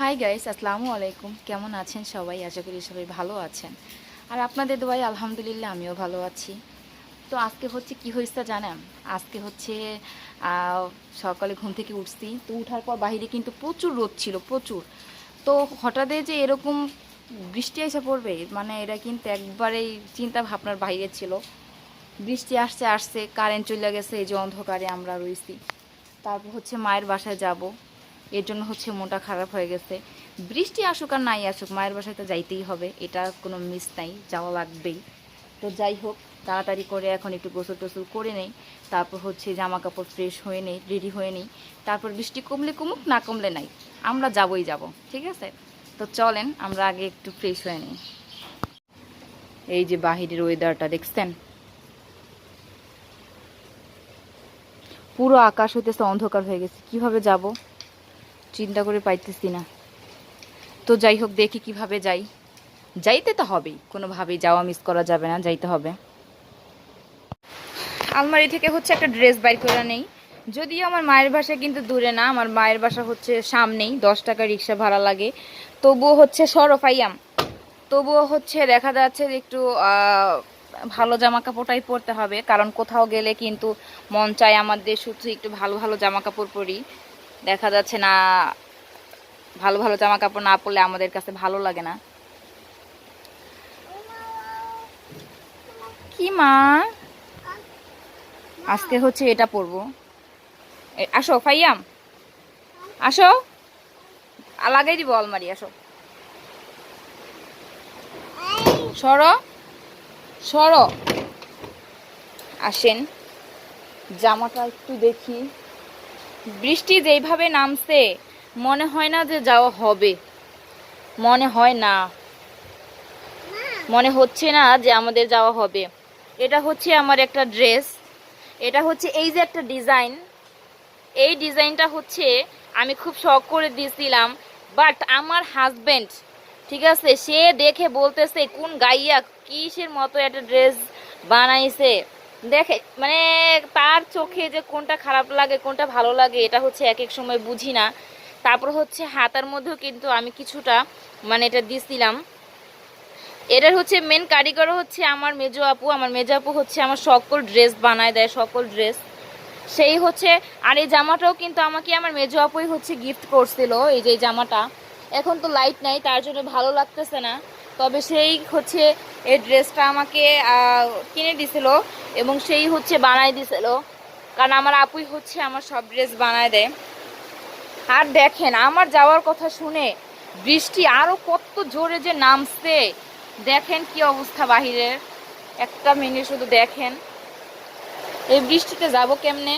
Hi guys, আসসালামু আলাইকুম। কেমন আছেন সবাই? আশা করি সবাই ভালো আছেন। আর আপনাদের দোয়ায় আলহামদুলিল্লাহ আমিও ভালো আছি। তো আজকে হচ্ছে কি হয়েছে জানেন? আজকে হচ্ছে আহ, সকালে ঘুম থেকে উঠছি, তো উঠার পর বাইরে কিন্তু প্রচুর রোদ ছিল, প্রচুর। তো হঠাৎ যে এরকম বৃষ্টি এসে পড়বে, মানে এটা কিন্তু একবারেই চিন্তা ভাবনার বাইরে ছিল। বৃষ্টি আসছে আসছে, কারেন্ট চলে গেছে, এই যে অন্ধকারে আমরা রয়েছি। তারপর হচ্ছে মায়ের বাসায় যাব, এর জন্য হচ্ছে মনটা খারাপ হয়ে গেছে। বৃষ্টি আসুক আর নাই আসুক, মায়ের বাসায় তো যাইতেই হবে, এটা কোনো মিস নাই, যাওয়া লাগবেই। তো যাই হোক, তাড়াতাড়ি করে এখন একটু গোসল টোসল করে নেই। তারপর হচ্ছে জামা কাপড় ফ্রেশ হয়ে নেই, রেডি হয়ে নেই। তারপর বৃষ্টি কমলে কমুক, না কমলে নাই, আমরা যাবই যাব, ঠিক আছে? তো চলেন আমরা আগে একটু ফ্রেশ হয়ে নিই। এই যে বাহিরের ওয়েদারটা দেখছেন, পুরো আকাশ হইতেছে অন্ধকার হয়ে গেছে, কিভাবে যাব চিন্তা করে পাইতেছি না। তো যাই হোক, দেখি কিভাবে যাই। যাইতে তো হবেই, কোনোভাবেই যাওয়া মিস করা যাবে না, যাইতে হবে। আলমারি থেকে হচ্ছে একটা ড্রেস বাইর করে নেই। যদিও আমার মায়ের বাসা কিন্তু দূরে না, আমার মায়ের বাসা হচ্ছে সামনেই, 10 টাকা রিক্সা ভাড়া লাগে। তবুও হচ্ছে সরফাইয়াম, তবুও হচ্ছে দেখা যাচ্ছে যে একটু ভালো জামা কাপড়টাই পরতে হবে, কারণ কোথাও গেলে কিন্তু মন চায় আমাদের শুধু একটু ভালো ভালো জামা কাপড় পরি। দেখা যাচ্ছে না, ভালো ভালো জামা কাপড় না পরলে আমাদের কাছে ভালো লাগে না। কি মা, আজকে হচ্ছে এটা পরবো। আসো ফাইয়াম, আসো, লাগাই দিব আলমারি, আসো, সরো সরো, আসেন। জামাটা একটু দেখি, বৃষ্টি যেইভাবে নামছে মনে হয় না যে যাওয়া হবে, মনে হয় না, মনে হচ্ছে না যে আমাদের যাওয়া হবে। এটা হচ্ছে আমার একটা ড্রেস, এটা হচ্ছে এই যে একটা ডিজাইন, এই ডিজাইনটা হচ্ছে আমি খুব শখ করে দিয়েছিলাম। বাট আমার হাজবেন্ড, ঠিক আছে, সে দেখে বলতেছে কোন গাইয়া কিসের মতো একটা ড্রেস বানাইছে। দেখে মানে তার চোখে যে কোনটা খারাপ লাগে কোনটা ভালো লাগে এটা হচ্ছে এক এক সময় বুঝি না। তারপর হচ্ছে হাতার মধ্যেও কিন্তু আমি কিছুটা মানে এটা দিছিলাম। এটার হচ্ছে মেন কারিগর হচ্ছে আমার মেজো আপু। আমার মেজো আপু হচ্ছে আমার সকল ড্রেস বানায় দেয়, সকল ড্রেস সেই হচ্ছে। আর এই জামাটাও কিন্তু আমাকে আমার মেজো আপুই হচ্ছে গিফট করছিল, এই যে এই জামাটা। এখন তো লাইট নাই, তার জন্য ভালো লাগতেছে না, তবে সেই হচ্ছে এই ড্রেসটা আমাকে কিনে দিছিল এবং সেই হচ্ছে বানায় দিছিল, কারণ আমার আপুই হচ্ছে আমার সব ড্রেস বানায় দেয়। আর দেখেন আমার যাওয়ার কথা শুনে বৃষ্টি আরো কত জোরে যে নামছে, দেখেন কি অবস্থা বাহিরের। একটা মিনিট শুধু দেখেন, এই বৃষ্টিতে যাব কেমনে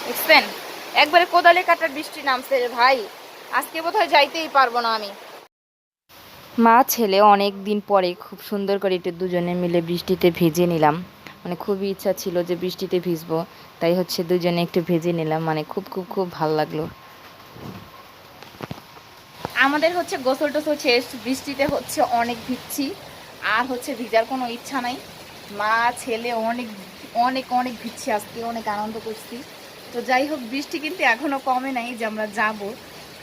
বুঝছেন? একবারে কোদালে কাটার বৃষ্টি নামছে রে ভাই, আজকে বোধহয় যাইতেই পারবো না আমি। মা ছেলে অনেক দিন পরে খুব সুন্দর করে একটু দুজনে মিলে বৃষ্টিতে ভিজে নিলাম। মানে খুবই ইচ্ছা ছিল যে বৃষ্টিতে ভিজবো, তাই হচ্ছে দুজনে একটু ভেজে নিলাম, মানে খুব খুব খুব ভালো লাগলো। আমাদের হচ্ছে গোসল টোসল শেষ, বৃষ্টিতে হচ্ছে অনেক ভিজছি, আর হচ্ছে ভিজার কোনো ইচ্ছা নাই। মা ছেলে অনেক অনেক অনেক ভিজছি, আজকে অনেক আনন্দ করছি। তো যাই হোক, বৃষ্টি কিন্তু এখনো কমে নাই যে আমরা যাব।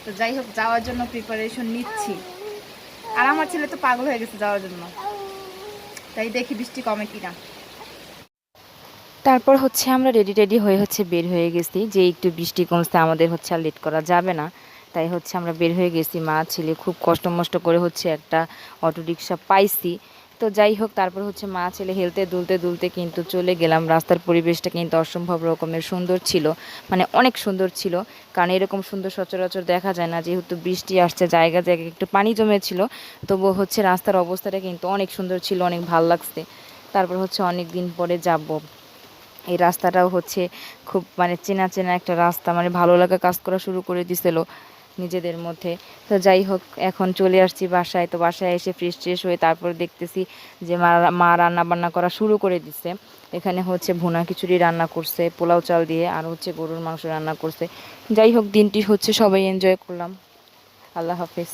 তো যাই হোক, যাওয়ার জন্য প্রিপারেশন নিচ্ছি। আর আমার ছেলে তো পাগল হয়ে গেছে যাওয়ার জন্য, তাই দেখি বৃষ্টি কমে কিনা। তারপর হচ্ছে আমরা রেডি টেডি হয়ে হচ্ছে বের হয়ে গেছি, যে একটু বৃষ্টি কমছে, আমাদের হচ্ছে আর লেট করা যাবে না। তাই হচ্ছে আমরা বের হয়ে গেছি, মা ছেলে খুব কষ্ট মষ্ট করে হচ্ছে একটা অটো রিক্সা পাইছি। তো যাই হোক, তারপর হচ্ছে মা ছেলে হেলতে দুলতে দুলতে কিন্তু চলে গেলাম। রাস্তার পরিবেশটা কিন্তু অসম্ভব রকমের সুন্দর ছিল, মানে অনেক সুন্দর ছিল, কারণ এরকম সুন্দর সচরাচর দেখা যায় না। যেহেতু বৃষ্টি আসছে, জায়গা জায়গায় একটু পানি জমেছিল, তবুও হচ্ছে রাস্তার অবস্থাটা কিন্তু অনেক সুন্দর ছিল, অনেক ভালো লাগছে। তারপর হচ্ছে অনেক দিন পরে যাব, এই রাস্তাটাও হচ্ছে খুব মানে চেনা চেনা একটা রাস্তা, মানে ভালো লাগা কাজ করা শুরু করে দিছিল নিজেদের মধ্যে। তো যাই হোক, এখন চলে আসছি বাসায়। তো বাসায় এসে ফ্রেশ ট্রেশ হয়ে তারপর দেখতেছি যে মা রান্না বান্না করা শুরু করে দিচ্ছে। এখানে হচ্ছে ভুনা খিচুড়ি রান্না করছে পোলাও চাল দিয়ে, আর হচ্ছে গরুর মাংস রান্না করছে। যাই হোক, দিনটি হচ্ছে সবাই এনজয় করলাম। আল্লাহ হাফেজ।